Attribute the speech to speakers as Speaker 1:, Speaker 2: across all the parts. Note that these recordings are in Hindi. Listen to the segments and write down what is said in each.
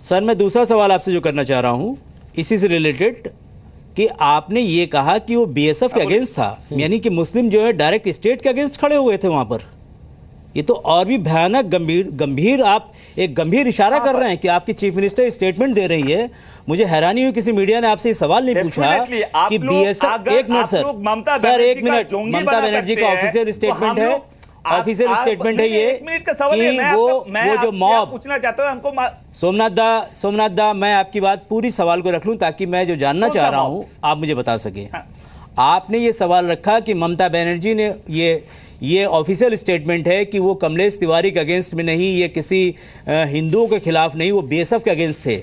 Speaker 1: सर मैं दूसरा सवाल आपसे जो करना चाह रहा हूँ इसी से रिलेटेड कि आपने ये कहा कि वो बीएसएफ के अगेंस्ट था, यानी कि मुस्लिम जो है डायरेक्ट स्टेट के अगेंस्ट खड़े हुए थे वहाँ पर। ये तो और भी भयानक गंभीर आप एक गंभीर इशारा कर रहे हैं कि आपकी चीफ मिनिस्टर स्टेटमेंट दे रही है। मुझे हैरानी हुई किसी मीडिया ने आपसे ये सवाल नहीं पूछा कि बीएसएफ, एक मिनट सर एक मिनट, ममता बनर्जी का ऑफिशियल स्टेटमेंट है, ऑफिशियल स्टेटमेंट है ये कि वो जो मॉब
Speaker 2: पूछना चाहता हूं हमको
Speaker 1: सोमनाथ दा मैं आपकी बात पूरी सवाल को रख लूं ताकि मैं जो जानना चाह रहा हूं आप मुझे बता सकें। आपने ये सवाल रखा कि ममता बनर्जी ने ये ऑफिशियल स्टेटमेंट है कि वो कमलेश तिवारी के अगेंस्ट में नहीं, ये किसी हिंदुओं के खिलाफ नहीं, वो बीएसएफ के अगेंस्ट थे।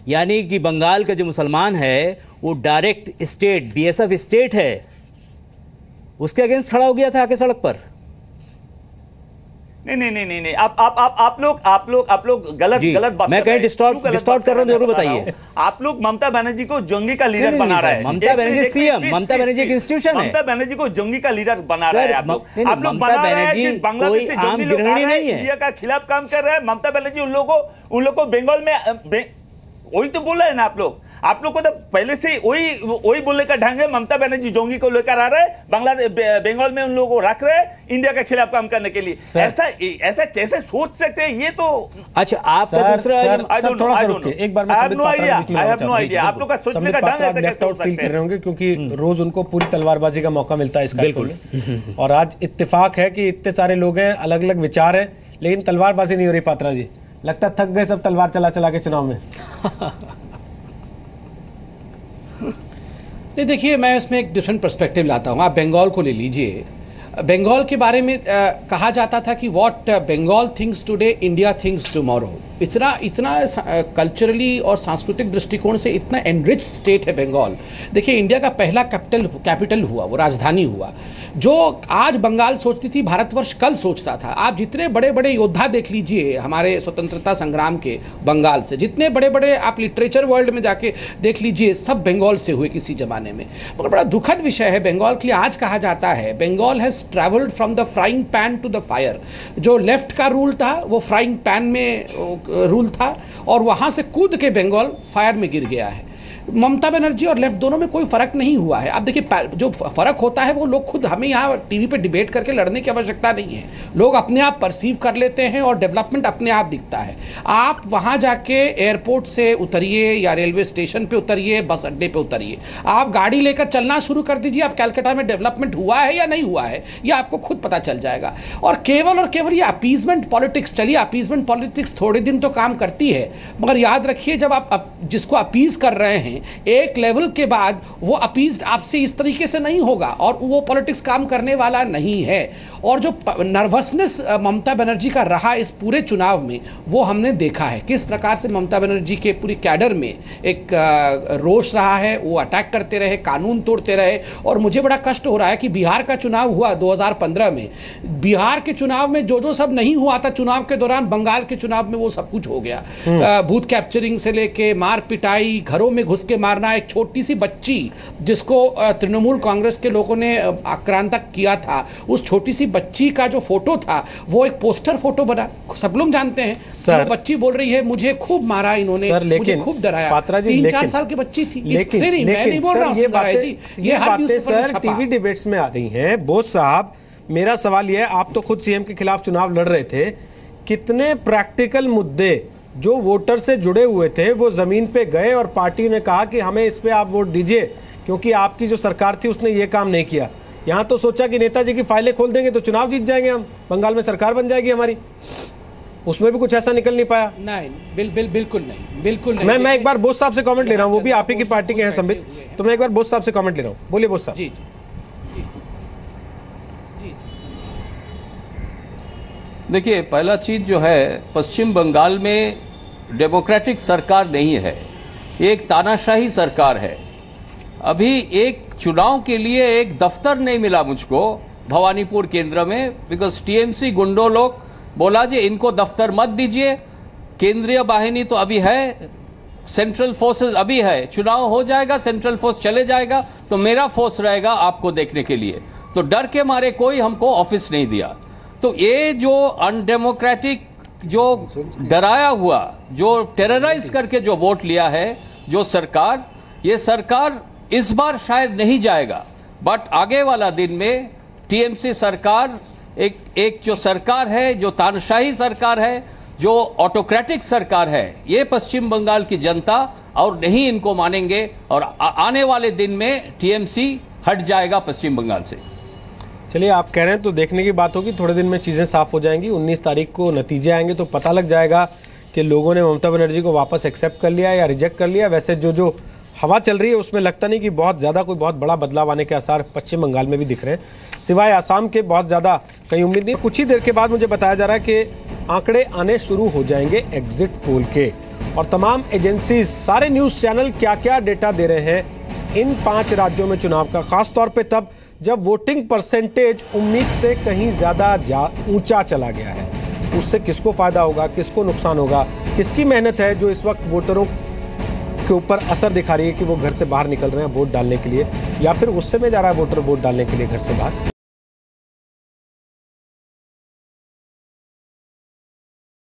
Speaker 1: यानी कि बंगाल का जो मुसलमान है वो डायरेक्ट स्टेट बीएसएफ स्टेट है उसके अगेंस्ट खड़ा हो गया था आके सड़क पर।
Speaker 2: नहीं आप लोग गलत बात
Speaker 1: मैं कहीं डिस्टॉर्ट कर रहा हूं, जरूर बताइए।
Speaker 2: आप लोग ममता बनर्जी को जंगी का लीडर बना रहे हैं।
Speaker 1: ममता बनर्जी सीएम, ममता बनर्जी एक इंस्टीट्यूशन है।
Speaker 2: ममता बनर्जी को जंगी का लीडर बना रहे हैं आप लोग
Speaker 1: ममता बनर्जी कोई आम गृहिणी नहीं है,
Speaker 2: इंडिया का खिलाफ काम कर रहे हैं। ममता बनर्जी उन लोगों को बंगाल में वही तो बोला है ना आप लोग को तो पहले से वही बोलने का ढंग है। ममता बनर्जी जोंगी को लेकर आ रहे हैं, बंगाल में उन लोगों को रख रहे हैं इंडिया के खिलाफ काम करने के लिए। ऐसा कैसे सोच सकते हैं? ये तो
Speaker 1: अच्छा आपका दूसरा
Speaker 3: थोड़ा सा रुकिए, एक बार मैं
Speaker 2: आई हैव नो आइडिया आप लोग का सोचने का ढंग ऐसे कैसे हो
Speaker 3: फील कर रहे होंगे क्योंकि रोज उनको पूरी तलवारबाजी का मौका मिलता है इस कार्यक्रम में। और आज इत्तेफाक है कि इतने सारे लोग हैं, अलग अलग विचार हैं, लेकिन तलवारबाजी नहीं हो रही। पात्रा जी लगता थक गए सब तलवार चला के चुनाव में।
Speaker 4: नहीं देखिए, मैं उसमें एक डिफरेंट पर्सपेक्टिव लाता हूँ। आप बंगाल को ले लीजिए। बंगाल के बारे में कहा जाता था कि what Bengal thinks today India thinks tomorrow. इतना कल्चरली और सांस्कृतिक दृष्टिकोण से इतना एनरिच स्टेट है बंगाल। देखिए इंडिया का पहला कैपिटल हुआ, वो राजधानी हुआ। जो आज बंगाल सोचती थी भारतवर्ष कल सोचता था। आप जितने बड़े बड़े योद्धा देख लीजिए हमारे स्वतंत्रता संग्राम के बंगाल से, जितने बड़े बड़े आप लिटरेचर वर्ल्ड में जाके देख लीजिए, सब बंगाल से हुए किसी जमाने में। मगर बड़ा दुखद विषय है बंगाल के लिए। आज कहा जाता है Bengal has travelled from the frying pan to the fire. जो लेफ्ट का रूल था वो फ्राइंग पैन में रूल था और वहां से कूद के बंगाल फायर में गिर गया है। ममता बनर्जी और लेफ्ट दोनों में कोई फर्क नहीं हुआ है। आप देखिए जो फर्क होता है वो लोग खुद, हमें यहाँ टीवी पे डिबेट करके लड़ने की आवश्यकता नहीं है। लोग अपने आप परसीव कर लेते हैं और डेवलपमेंट अपने आप दिखता है। आप वहाँ जाके एयरपोर्ट से उतरिए या रेलवे स्टेशन पे उतरिए, बस अड्डे पे उतरिए, आप गाड़ी लेकर चलना शुरू कर दीजिए, आप कलकत्ता में डेवलपमेंट हुआ है या नहीं हुआ है ये आपको खुद पता चल जाएगा। और केवल ये अपीजमेंट पॉलिटिक्स, चलिए अपीजमेंट पॉलिटिक्स थोड़े दिन तो काम करती है, मगर याद रखिए जब आप जिसको अपीज कर रहे हैं एक लेवल के बाद वो अपीज्ड आपसे इस तरीके से नहीं होगा और वो पॉलिटिक्स काम करने वाला नहीं है। और जो नर्वसनेस ममता बनर्जी का रहा इस पूरे चुनाव में वो हमने देखा है किस प्रकार से ममता बनर्जी के पूरी कैडर में एक रोष रहा है। वो अटैक करते रहे, कानून तोड़ते रहे। और मुझे बड़ा कष्ट हो रहा है कि बिहार का चुनाव हुआ 2015 में, बिहार के चुनाव में जो सब नहीं हुआ था चुनाव के दौरान, बंगाल के चुनाव में वो सब कुछ हो गया। बूथ कैप्चरिंग से लेके मार पिटाई, घरों में घुस के मारना। एक छोटी सी बच्ची जिसको तृणमूल कांग्रेस के लोगों ने आक्रांत किया था, उस छोटी सी बच्ची का जो फोटो था वो एक पोस्टर फोटो बना, सब लोग जानते हैं। वो बच्ची बोल रही है मुझे खूब मारा इन्होंने, मुझे खूब डराया। 3-4 साल की बच्ची थी।
Speaker 3: लेकिन
Speaker 4: मैं नहीं बोल रहा हूं,
Speaker 3: ये बातें सर टीवी डिबेट्स में आ रही हैं। बोस साहब मेरा सवाल यह है, आप तो खुद सीएम के खिलाफ चुनाव लड़ रहे थे, कितने प्रैक्टिकल मुद्दे जो वोटर से जुड़े हुए थे वो जमीन पे गए और पार्टी ने कहा कि हमें इस पे आप वोट दीजिए क्योंकि आपकी जो सरकार थी उसने ये काम नहीं किया। यहाँ तो सोचा कि नेताजी की फाइलें खोल देंगे तो चुनाव जीत जाएंगे, हम बंगाल में सरकार बन जाएगी हमारी। उसमें भी कुछ ऐसा निकल नहीं पाया।
Speaker 4: नहीं, बिल्कुल नहीं।
Speaker 3: मैं एक बार बोस साहब से कमेंट ले रहा हूँ, वो भी आप ही की पार्टी के हैं संबित, तो मैं एक बार बोस साहब से कमेंट ले रहा हूँ। बोलिए बोस साहब।
Speaker 4: जी
Speaker 5: देखिए, पहला चीज जो है, पश्चिम बंगाल में डेमोक्रेटिक सरकार नहीं है, एक तानाशाही सरकार है। अभी एक चुनाव के लिए एक दफ्तर नहीं मिला मुझको भवानीपुर केंद्र में, बिकॉज टीएमसी गुंडों लोग बोला जी इनको दफ्तर मत दीजिए, केंद्रीय बाहिनी तो अभी है, सेंट्रल फोर्सेस अभी है, चुनाव हो जाएगा सेंट्रल फोर्स चले जाएगा तो मेरा फोर्स रहेगा आपको देखने के लिए। तो डर के मारे कोई हमको ऑफिस नहीं दिया। तो ये जो अनडेमोक्रेटिक जो डराया हुआ, जो टेरराइज करके जो वोट लिया है जो सरकार, ये सरकार इस बार शायद नहीं जाएगा, बट आगे वाला दिन में टीएमसी सरकार एक जो सरकार है, जो तानाशाही सरकार है, जो ऑटोक्रेटिक सरकार है, ये पश्चिम बंगाल की जनता और नहीं इनको मानेंगे और आने वाले दिन में टीएमसी हट जाएगा पश्चिम बंगाल से।
Speaker 3: चलिए, आप कह रहे हैं तो देखने की बात होगी, थोड़े दिन में चीज़ें साफ हो जाएंगी। 19 तारीख को नतीजे आएंगे तो पता लग जाएगा कि लोगों ने ममता बनर्जी को वापस एक्सेप्ट कर लिया या रिजेक्ट कर लिया। वैसे जो हवा चल रही है उसमें लगता नहीं कि बहुत ज़्यादा कोई बहुत बड़ा बदलाव आने के आसार पश्चिम बंगाल में भी दिख रहे हैं, सिवाय आसाम के बहुत ज़्यादा कहीं उम्मीद नहीं। कुछ ही देर के बाद मुझे बताया जा रहा है कि आंकड़े आने शुरू हो जाएंगे एग्जिट पोल के, और तमाम एजेंसीज, सारे न्यूज़ चैनल क्या क्या डेटा दे रहे हैं इन 5 राज्यों में चुनाव का, खासतौर पर तब जब वोटिंग परसेंटेज उम्मीद से कहीं ज़्यादा ऊंचा चला गया है। उससे किसको फ़ायदा होगा, किसको नुकसान होगा, किसकी मेहनत है जो इस वक्त वोटरों के ऊपर असर दिखा रही है कि वो घर से बाहर निकल रहे हैं वोट डालने के लिए, या फिर गुस्से में जा रहा है वोटर वोट डालने के लिए घर से बाहर।